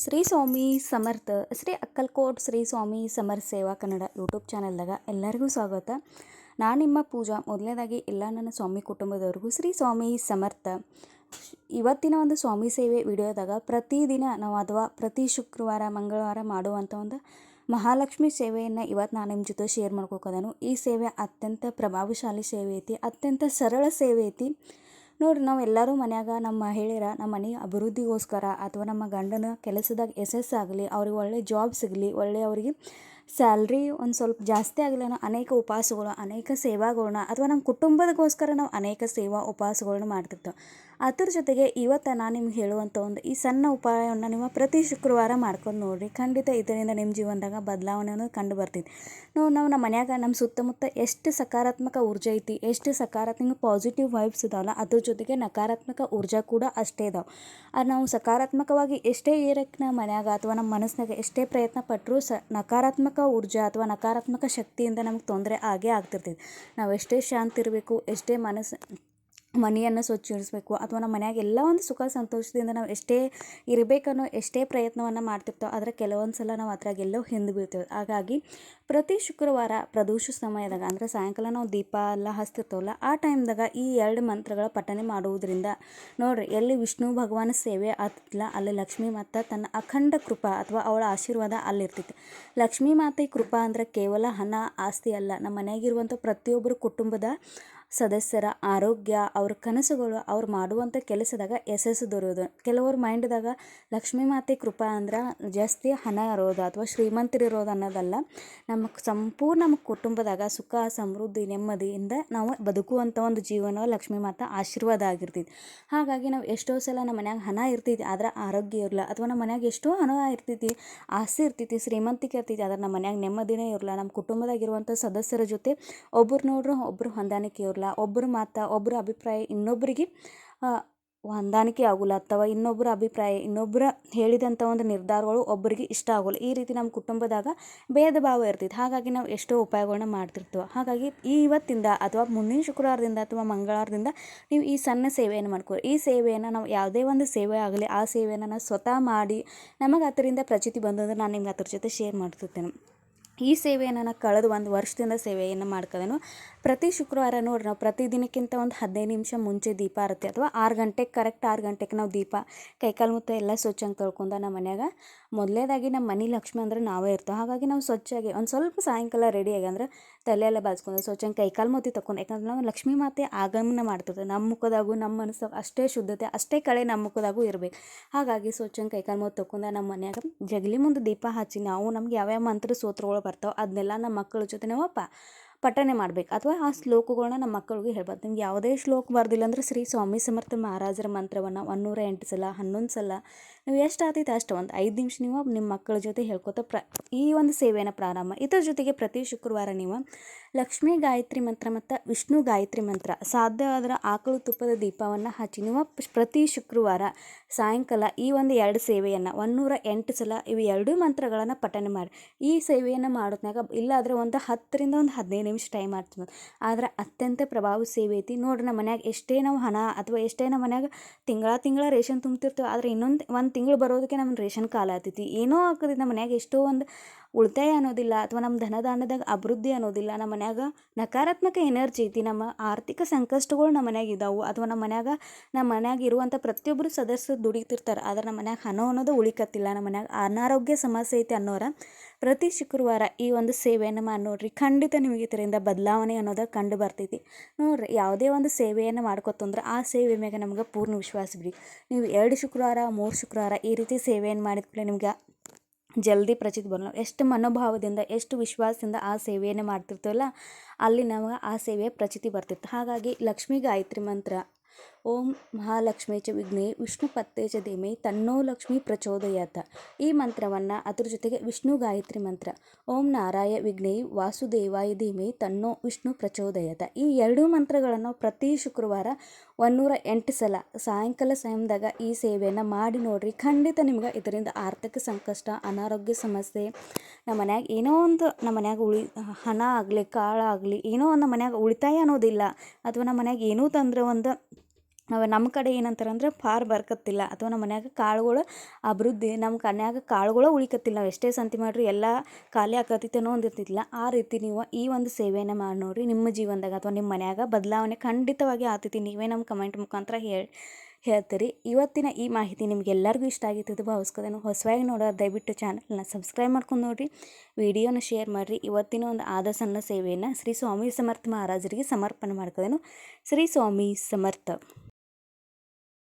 ಶ್ರೀ ಸ್ವಾಮಿ ಸಮರ್ಥ ಶ್ರೀ ಅಕ್ಕಲ್ಕೋಟ್ ಶ್ರೀ ಸ್ವಾಮಿ ಸಮರ್ಥ ಸೇವಾ ಕನ್ನಡ ಯೂಟ್ಯೂಬ್ ಚಾನಲ್ದಾಗ ಎಲ್ಲರಿಗೂ ಸ್ವಾಗತ. ನಾನು ನಿಮ್ಮ ಪೂಜಾ. ಮೊದಲನೇದಾಗಿ ಎಲ್ಲ ನನ್ನ ಸ್ವಾಮಿ ಕುಟುಂಬದವ್ರಿಗೂ ಶ್ರೀ ಸ್ವಾಮಿ ಸಮರ್ಥ. ಇವತ್ತಿನ ಒಂದು ಸ್ವಾಮಿ ಸೇವೆ ವಿಡಿಯೋದಾಗ ಪ್ರತಿದಿನ ನಾವು ಅಥವಾ ಪ್ರತಿ ಶುಕ್ರವಾರ ಮಂಗಳವಾರ ಮಾಡುವಂಥ ಒಂದು ಮಹಾಲಕ್ಷ್ಮಿ ಸೇವೆಯನ್ನು ಇವತ್ತು ನಾನು ನಿಮ್ಮ ಜೊತೆ ಶೇರ್ ಮಾಡ್ಕೋಕೋದನು. ಈ ಸೇವೆ ಅತ್ಯಂತ ಪ್ರಭಾವಶಾಲಿ ಸೇವೆ ಐತಿ, ಅತ್ಯಂತ ಸರಳ ಸೇವೆ ಐತಿ. ನೋಡಿರಿ, ನಾವು ಎಲ್ಲರೂ ಮನ್ಯಾಗ ನಮ್ಮ ಮಹಿಳೆಯರ ನಮ್ಮ ಮನೆ ಅಭಿವೃದ್ಧಿಗೋಸ್ಕರ ಅಥವಾ ನಮ್ಮ ಗಂಡನ ಕೆಲಸದಾಗ ಯಶಸ್ಸಾಗಲಿ, ಅವ್ರಿಗೆ ಒಳ್ಳೆ ಜಾಬ್ ಸಿಗಲಿ, ಒಳ್ಳೆ ಅವರಿಗೆ ಸ್ಯಾಲ್ರಿ ಒಂದು ಸ್ವಲ್ಪ ಜಾಸ್ತಿ ಆಗಲಿ ಅನ್ನೋ ಅನೇಕ ಉಪವಾಸಗಳು, ಅನೇಕ ಸೇವಾಗಳನ್ನ ಅಥವಾ ನಮ್ಮ ಕುಟುಂಬದಗೋಸ್ಕರ ನಾವು ಅನೇಕ ಸೇವಾ ಉಪವಾಸಗಳನ್ನ ಮಾಡ್ತಿರ್ತೇವೆ. ಅದ್ರ ಜೊತೆಗೆ ಇವತ್ತು ನಾನು ನಿಮ್ಗೆ ಹೇಳುವಂಥ ಒಂದು ಈ ಸಣ್ಣ ಉಪಾಯವನ್ನು ನೀವು ಪ್ರತಿ ಶುಕ್ರವಾರ ಮಾಡ್ಕೊಂಡು ನೋಡಿರಿ. ಖಂಡಿತ ಇದರಿಂದ ನಿಮ್ಮ ಜೀವನದಾಗ ಬದಲಾವಣೆಯನ್ನು ಕಂಡು ಬರ್ತೈತಿ. ನಾವು ನಮ್ಮ ಮನ್ಯಾಗ ನಮ್ಮ ಸುತ್ತಮುತ್ತ ಎಷ್ಟು ಸಕಾರಾತ್ಮಕ ಊರ್ಜೆ ಐತಿ, ಎಷ್ಟು ಸಕಾರಾತ್ಮಕ ಪಾಸಿಟಿವ್ ವೈಬ್ಸ್ ಇದಾವಲ್ಲ, ಅದ್ರ ಜೊತೆಗೆ ನಕಾರಾತ್ಮಕ ಊರ್ಜೆ ಕೂಡ ಅಷ್ಟೇ ಇದಾವೆ. ಅದು ನಾವು ಸಕಾರಾತ್ಮಕವಾಗಿ ಎಷ್ಟೇ ಏರಕ್ಕೆ ನಮ್ಮ ಮನ್ಯಾಗ ಅಥವಾ ನಮ್ಮ ಮನಸ್ಸಿನಾಗ ಎಷ್ಟೇ ಪ್ರಯತ್ನ ಪಟ್ಟರೂ ನಕಾರಾತ್ಮಕ ಊರ್ಜೆ ಅಥವಾ ನಕಾರಾತ್ಮಕ ಶಕ್ತಿಯಿಂದ ನಮ್ಗೆ ತೊಂದರೆ ಆಗೇ ಆಗ್ತಿರ್ತೈತಿ. ನಾವು ಎಷ್ಟೇ ಶಾಂತಿ ಇರಬೇಕು, ಎಷ್ಟೇ ಮನೆಯನ್ನು ಸ್ವಚ್ಛ ಇರಿಸಬೇಕು ಅಥವಾ ನಮ್ಮ ಮನ್ಯಾಗ ಎಲ್ಲ ಒಂದು ಸುಖ ಸಂತೋಷದಿಂದ ನಾವು ಎಷ್ಟೇ ಇರಬೇಕನ್ನೋ ಎಷ್ಟೇ ಪ್ರಯತ್ನವನ್ನು ಮಾಡ್ತಿರ್ತೇವೆ, ಆದರೆ ಕೆಲವೊಂದು ಸಲ ನಾವು ಅದ್ರಾಗೆಲ್ಲೋ ಹಿಂದೆ ಬೀಳ್ತೇವೆ. ಹಾಗಾಗಿ ಪ್ರತಿ ಶುಕ್ರವಾರ ಪ್ರದೋಷ ಸಮಯದಾಗ ಅಂದರೆ ಸಾಯಂಕಾಲ ನಾವು ದೀಪ ಎಲ್ಲ ಹಚ್ತಿರ್ತೇವಲ್ಲ, ಆ ಟೈಮ್ದಾಗ ಈ 2 ಮಂತ್ರಗಳ ಪಠನೆ ಮಾಡುವುದರಿಂದ ನೋಡಿರಿ, ಎಲ್ಲಿ ವಿಷ್ಣು ಭಗವಾನ ಸೇವೆ ಆಗ್ತಿಲ್ಲ ಅಲ್ಲಿ ಲಕ್ಷ್ಮೀ ಮಾತಾ ತನ್ನ ಅಖಂಡ ಕೃಪಾ ಅಥವಾ ಅವಳ ಆಶೀರ್ವಾದ ಅಲ್ಲಿರ್ತೈತಿ. ಲಕ್ಷ್ಮೀ ಮಾತೆ ಕೃಪಾ ಅಂದರೆ ಕೇವಲ ಹಣ ಆಸ್ತಿ ಅಲ್ಲ, ನಮ್ಮ ಮನೆಯಾಗಿರುವಂಥ ಪ್ರತಿಯೊಬ್ಬರು ಕುಟುಂಬದ ಸದಸ್ಯರ ಆರೋಗ್ಯ, ಅವ್ರ ಕನಸುಗಳು, ಅವ್ರು ಮಾಡುವಂಥ ಕೆಲಸದಾಗ ಯಶಸ್ಸು ದೊರೆಯೋದು. ಕೆಲವ್ರ ಮೈಂಡ್ದಾಗ ಲಕ್ಷ್ಮೀ ಮಾತೆ ಕೃಪಾ ಅಂದ್ರೆ ಜಾಸ್ತಿ ಹಣ ಇರೋದು ಅಥವಾ ಶ್ರೀಮಂತರಿರೋದು ಅನ್ನೋದಲ್ಲ. ನಮ್ಮ ಕುಟುಂಬದಾಗ ಸುಖ ಸಮೃದ್ಧಿ ನೆಮ್ಮದಿಯಿಂದ ನಾವು ಬದುಕುವಂಥ ಒಂದು ಜೀವನ ಲಕ್ಷ್ಮೀ ಮಾತಾ ಆಶೀರ್ವಾದ ಆಗಿರ್ತೈತಿ. ಹಾಗಾಗಿ ನಾವು ಎಷ್ಟೋ ಸಲ ನಮ್ಮ ಮನ್ಯಾಗ ಹಣ ಇರ್ತೈತಿ ಆದರೆ ಆರೋಗ್ಯ ಇರಲ್ಲ, ಅಥವಾ ನಮ್ಮ ಮನ್ಯಾಗ ಎಷ್ಟೋ ಹಣ ಇರ್ತೈತಿ, ಆಸ್ತಿ ಇರ್ತೈತಿ, ಶ್ರೀಮಂತಿಕೆ ಇರ್ತೈತಿ, ಆದರೆ ನಮ್ಮ ಮನ್ಯಾಗ ನೆಮ್ಮದಿನೇ ಇರಲ್ಲ. ನಮ್ಮ ಕುಟುಂಬದಾಗಿರುವಂಥ ಸದಸ್ಯರ ಜೊತೆ ಒಬ್ಬರು ನೋಡ್ರು ಒಬ್ಬರು ಹೊಂದಾಣಿಕೆ ಇರಲ್ಲ, ಒಬ್ಬರು ಮಾತಾ ಒಬ್ಬರ ಅಭಿಪ್ರಾಯ ಇನ್ನೊಬ್ಬರಿಗೆ ಹೊಂದಾಣಿಕೆ ಆಗೋಲ್ಲ, ಅಥವಾ ಇನ್ನೊಬ್ಬರ ಅಭಿಪ್ರಾಯ ಇನ್ನೊಬ್ಬರ ಹೇಳಿದಂಥ ಒಂದು ನಿರ್ಧಾರಗಳು ಒಬ್ಬರಿಗೆ ಇಷ್ಟ ಆಗೋಲ್ಲ. ಈ ರೀತಿ ನಮ್ಮ ಕುಟುಂಬದಾಗ ಭೇದ ಭಾವ ಇರ್ತೈತಿ. ಹಾಗಾಗಿ ನಾವು ಎಷ್ಟೋ ಉಪಾಯಗಳನ್ನ ಮಾಡ್ತಿರ್ತೇವೆ. ಹಾಗಾಗಿ ಇವತ್ತಿಂದ ಅಥವಾ ಮುಂದಿನ ಶುಕ್ರವಾರದಿಂದ ಅಥವಾ ಮಂಗಳವಾರದಿಂದ ನೀವು ಈ ಸಣ್ಣ ಸೇವೆಯನ್ನು ಮಾಡ್ಕೊಳ್ಳಿ. ಈ ಸೇವೆಯನ್ನು ನಾವು ಯಾವುದೇ ಒಂದು ಸೇವೆ ಆಗಲಿ, ಆ ಸೇವೆಯನ್ನು ನಾವು ಸ್ವತಃ ಮಾಡಿ ನಮಗೆ ಅದರಿಂದ ಪ್ರಚಿತಿ ಬಂದಂದ್ರೆ ನಾನು ನಿಮ್ಗೆ ಅದ್ರ ಜೊತೆ ಶೇರ್ ಮಾಡ್ತಿರ್ತೇನೆ. ಈ ಸೇವೆಯನ್ನು ನಾನು ಕಳೆದ 1 ವರ್ಷದಿಂದ ಸೇವೆಯನ್ನು ಮಾಡ್ಕೋದೇನು. ಪ್ರತಿ ಶುಕ್ರವಾರ ನೋಡ್ರಿ, ನಾವು ಪ್ರತಿದಿನಕ್ಕಿಂತ ಒಂದು 15 ನಿಮಿಷ ಮುಂಚೆ ದೀಪ ಆರತಿ ಅಥವಾ 6 ಗಂಟೆಗೆ ಕರೆಕ್ಟ್ 6 ಗಂಟೆಗೆ ನಾವು ದೀಪ ಕೈಕಾಲು ಮುತ್ತ ಎಲ್ಲ ಸ್ವಚ್ಛಂಗೆ ತೊಳ್ಕೊಂಡು ನಮ್ಮ ಮನ್ಯಾಗ ಮೊದಲೇದಾಗಿ ನಮ್ಮ ಮನೆ ಲಕ್ಷ್ಮಿ ಅಂದ್ರೆ ನಾವೇ ಇರ್ತೇವೆ. ಹಾಗಾಗಿ ನಾವು ಸ್ವಚ್ಛಾಗಿ ಒಂದು ಸ್ವಲ್ಪ ಸಾಯಂಕಾಲ ರೆಡಿಯಾಗಿ ಅಂದ್ರೆ ತಲೆ ಎಲ್ಲ ಬಾಚ್ಕೊಂಡು ಸ್ವಚ್ಛಂಗೆ ಕೈಕಾಲು ಮುತ್ತಿ ತಗೊಂಡು, ಯಾಕಂದ್ರೆ ನಾವು ಲಕ್ಷ್ಮೀ ಮಾತೆ ಆಗಮನ ಮಾಡ್ತಿರ್ತೇವೆ. ನಮ್ಮ ಮುಖದಾಗೂ ನಮ್ಮ ಮನಸ್ಸಾಗ ಅಷ್ಟೇ ಶುದ್ಧತೆ ಅಷ್ಟೇ ಕಳೆ ನಮ್ಮ ಮುಖದಾಗೂ ಇರಬೇಕು. ಹಾಗಾಗಿ ಸ್ವಚ್ಛಂಗೆ ಕೈಕಾಲು ಮುತ್ತಿ ತಗೊಂಡು ನಮ್ಮ ಮನ್ಯಾಗ ಜಗಲಿ ಮುಂದೆ ದೀಪ ಹಚ್ಚಿ ನಾವು ನಮ್ಗೆ ಯಾವ್ಯಾವ ಮಂತ್ರ ಸ್ತೋತ್ರಗಳು ಬರ್ತಾವೆ ಅದನ್ನೆಲ್ಲ ನಮ್ಮ ಮಕ್ಕಳ ಜೊತೆ ನಾವು ಪಠನೆ ಮಾಡ್ಬೇಕು, ಅಥವಾ ಆ ಶ್ಲೋಕಗಳನ್ನ ನಮ್ಮ ಮಕ್ಕಳಿಗೆ ಹೇಳ್ಬಾರ್ದು. ನಿಮ್ಗೆ ಯಾವುದೇ ಶ್ಲೋಕ ಬರ್ದಿಲ್ಲ ಅಂದ್ರೆ ಶ್ರೀ ಸ್ವಾಮಿ ಸಮರ್ಥ ಮಹಾರಾಜರ ಮಂತ್ರವನ್ನು 108 ಸಲ 11 ಸಲ ನೀವು ಎಷ್ಟು ಆಗ್ತೈತೆ ಅಷ್ಟು ಒಂದು 5 ನಿಮಿಷ ನೀವು ನಿಮ್ಮ ಮಕ್ಕಳ ಜೊತೆ ಹೇಳ್ಕೊತ ಈ ಒಂದು ಸೇವೆಯನ್ನು ಪ್ರಾರಂಭ. ಇದರ ಜೊತೆಗೆ ಪ್ರತಿ ಶುಕ್ರವಾರ ನೀವು ಲಕ್ಷ್ಮೀ ಗಾಯತ್ರಿ ಮಂತ್ರ ಮತ್ತು ವಿಷ್ಣು ಗಾಯತ್ರಿ ಮಂತ್ರ ಸಾಧ್ಯ ಆದ್ರೆ ಆಕಳು ತುಪ್ಪದ ದೀಪವನ್ನು ಹಚ್ಚಿ ನೀವು ಪ್ರತಿ ಶುಕ್ರವಾರ ಸಾಯಂಕಾಲ ಈ ಒಂದು 2 ಸೇವೆಯನ್ನು 108 ಸಲ ಇವು 2 ಮಂತ್ರಗಳನ್ನು ಪಠನೆ ಮಾಡಿ. ಈ ಸೇವೆಯನ್ನು ಮಾಡೋದ್ನಾಗ ಇಲ್ಲಾದರೆ ಒಂದು 10 ರಿಂದ ಒಂದು 15 ನಿಮಿಷ ಟೈಮ್ ಆಗ್ತದೆ. ಆದ್ರೆ ಅತ್ಯಂತ ಪ್ರಭಾವ ಸೇವೆ ಐತಿ. ನೋಡ್ರಿ, ನಮ್ಮ ಮನ್ಯಾಗ ಎಷ್ಟೇ ನಾವು ಹಣ ಅಥವಾ ಎಷ್ಟೇ ನಮ್ಮ ಮನ್ಯಾಗ ತಿಂಗಳ ರೇಷನ್ ತುಂಬ್ತಿರ್ತೇವೆ, ಆದರೆ ಒಂದು ತಿಂಗಳು ಬರೋದಕ್ಕೆ ನಮ್ಮ ರೇಷನ್ ಕಾಲ ಆಗ್ತೈತಿ, ಏನೋ ಆಗ್ತೈತಿ. ನಮ್ಮ ಮನ್ಯಾಗ ಎಷ್ಟೋ ಒಂದು ಉಳಿತಾಯ ಅನ್ನೋದಿಲ್ಲ, ಅಥವಾ ನಮ್ಮ ಧನದಾನದಾಗ ಅಭಿವೃದ್ಧಿ ಅನ್ನೋದಿಲ್ಲ. ನಮ್ಮ ಮನ್ಯಾಗ ನಕಾರಾತ್ಮಕ ಎನರ್ಜಿ ಐತಿ, ನಮ್ಮ ಆರ್ಥಿಕ ಸಂಕಷ್ಟಗಳು ನಮ್ಮ ಮನ್ಯಾಗ ಇದಾವೆ, ಅಥವಾ ನಮ್ಮ ಮನ್ಯಾಗ ಇರುವಂಥ ಪ್ರತಿಯೊಬ್ಬರು ಸದಸ್ಯರು ದುಡಿತಿರ್ತಾರೆ, ಆದರೆ ನಮ್ಮ ಮನ್ಯಾಗ ಹಣ ಅನ್ನೋದು ಉಳಿಕತ್ತಿಲ್ಲ, ನಮ್ಮ ಮನ್ಯಾಗ ಅನಾರೋಗ್ಯ ಸಮಸ್ಯೆ ಐತಿ ಅನ್ನೋರ ಪ್ರತಿ ಶುಕ್ರವಾರ ಈ ಒಂದು ಸೇವೆಯನ್ನು ಮಾಡಿ ನೋಡ್ರಿ. ಖಂಡಿತ ನಿಮಗೆ ಇದರಿಂದ ಬದಲಾವಣೆ ಅನ್ನೋದು ಕಂಡು ಬರ್ತೈತಿ. ನೋಡ್ರಿ, ಯಾವುದೇ ಒಂದು ಸೇವೆಯನ್ನು ಮಾಡ್ಕೊತಂದ್ರೆ ಆ ಸೇವೆ ಮ್ಯಾಗ ನಮ್ಗೆ ಪೂರ್ಣ ವಿಶ್ವಾಸ ಬಿಡಿ. ನೀವು 2 ಶುಕ್ರವಾರ 3 ಶುಕ್ರವಾರ ಈ ರೀತಿ ಸೇವೆಯನ್ನು ಮಾಡಿದ್ಮೇಲೆ ನಿಮ್ಗೆ ಜಲ್ದಿ ಪ್ರಚಿತಿ ಬರಲ್ಲ. ಎಷ್ಟು ಮನೋಭಾವದಿಂದ ಎಷ್ಟು ವಿಶ್ವಾಸದಿಂದ ಆ ಸೇವೆಯನ್ನು ಮಾಡ್ತಿರ್ತೇವಲ್ಲ, ಅಲ್ಲಿ ನಮಗೆ ಆ ಸೇವೆಯ ಪ್ರಚಿತಿ ಬರ್ತಿತ್ತು. ಹಾಗಾಗಿ ಲಕ್ಷ್ಮೀ ಗಾಯತ್ರಿ ಮಂತ್ರ ಓಂ ಮಹಾಲಕ್ಷ್ಮೀ ಚ ವಿಘ್ನೇ ವಿಷ್ಣು ಪತ್ತೇ ಚ ಧೀಮಹಿ ತನ್ನೋ ಲಕ್ಷ್ಮೀ ಪ್ರಚೋದಯಾತ್, ಈ ಮಂತ್ರವನ್ನು ಅದ್ರ ಜೊತೆಗೆ ವಿಷ್ಣು ಗಾಯತ್ರಿ ಮಂತ್ರ ಓಂ ನಾರಾಯ ವಿಘ್ನೇ ವಾಸುದೇವಾಯ ಧೀಮಹಿ ತನ್ನೋ ವಿಷ್ಣು ಪ್ರಚೋದಯಾತ್, ಈ 2 ಮಂತ್ರಗಳನ್ನು ಪ್ರತಿ ಶುಕ್ರವಾರ 108 ಸಲ ಸಾಯಂಕಾಲ ಸಮಯದಾಗ ಈ ಸೇವೆಯನ್ನು ಮಾಡಿ ನೋಡ್ರಿ. ಖಂಡಿತ ನಿಮ್ಗೆ ಇದರಿಂದ ಆರ್ಥಿಕ ಸಂಕಷ್ಟ, ಅನಾರೋಗ್ಯ ಸಮಸ್ಯೆ, ನಮ್ಮ ಮನ್ಯಾಗ ಏನೋ ಒಂದು ನಮ್ಮ ಮನ್ಯಾಗ ಹಣ ಆಗಲಿ ಕಾಳಾಗಲಿ ಏನೋ ಒಂದು ನಮ್ಮ ಮನ್ಯಾಗ ಉಳಿತಾಯ ಅನ್ನೋದಿಲ್ಲ, ಅಥವಾ ನಮ್ಮ ಮನ್ಯಾಗ ಏನೂ ತಂದ್ರೆ ಒಂದು ನಮ್ಮ ಕಡೆ ಏನಂತಾರಂದ್ರೆ ಪಾರ್ ಬರ್ಕತ್ತಿಲ್ಲ ಅಥವಾ ನಮ್ಮ ಮನ್ಯಾಗ ಕಾಳುಗಳು ಅಭಿವೃದ್ಧಿ ನಮ್ಮ ಕನ್ಯಾಗ ಕಾಳುಗಳು ಉಳಿಕತ್ತಿಲ್ಲ ನಾವು ಎಷ್ಟೇ ಸಂತಿ ಮಾಡಿರಿ ಎಲ್ಲ ಖಾಲಿ ಆಕತ್ತಿತ್ತೇನೋ ಒಂದು ಇರ್ತಿದ್ದಿಲ್ಲ ಆ ರೀತಿ ನೀವು ಈ ಒಂದು ಸೇವೆಯನ್ನು ಮಾಡಿ ನೋಡಿರಿ ನಿಮ್ಮ ಜೀವನದಾಗ ಅಥವಾ ನಿಮ್ಮ ಮನ್ಯಾಗ ಬದಲಾವಣೆ ಖಂಡಿತವಾಗಿ ಆಗ್ತೈತಿ. ನೀವೇ ನಮ್ಮ ಕಮೆಂಟ್ ಮುಖಾಂತರ ಹೇಳ್ತೀರಿ. ಇವತ್ತಿನ ಈ ಮಾಹಿತಿ ನಿಮಗೆಲ್ಲರಿಗೂ ಇಷ್ಟ ಆಗಿತ್ತು ಭಾವಿಸ್ಕೋದೇನು. ಹೊಸದಾಗಿ ನೋಡೋರು ದಯವಿಟ್ಟು ಚಾನಲ್ನ ಸಬ್ಸ್ಕ್ರೈಬ್ ಮಾಡ್ಕೊಂಡು ನೋಡಿರಿ, ವಿಡಿಯೋನ ಶೇರ್ ಮಾಡಿರಿ. ಇವತ್ತಿನ ಒಂದು ಆದ ಸಣ್ಣ ಸೇವೆಯನ್ನು ಶ್ರೀ ಸ್ವಾಮಿ ಸಮರ್ಥ ಮಹಾರಾಜರಿಗೆ ಸಮರ್ಪಣೆ ಮಾಡ್ಕೋದೇನು. ಶ್ರೀ ಸ್ವಾಮಿ ಸಮರ್ಥ.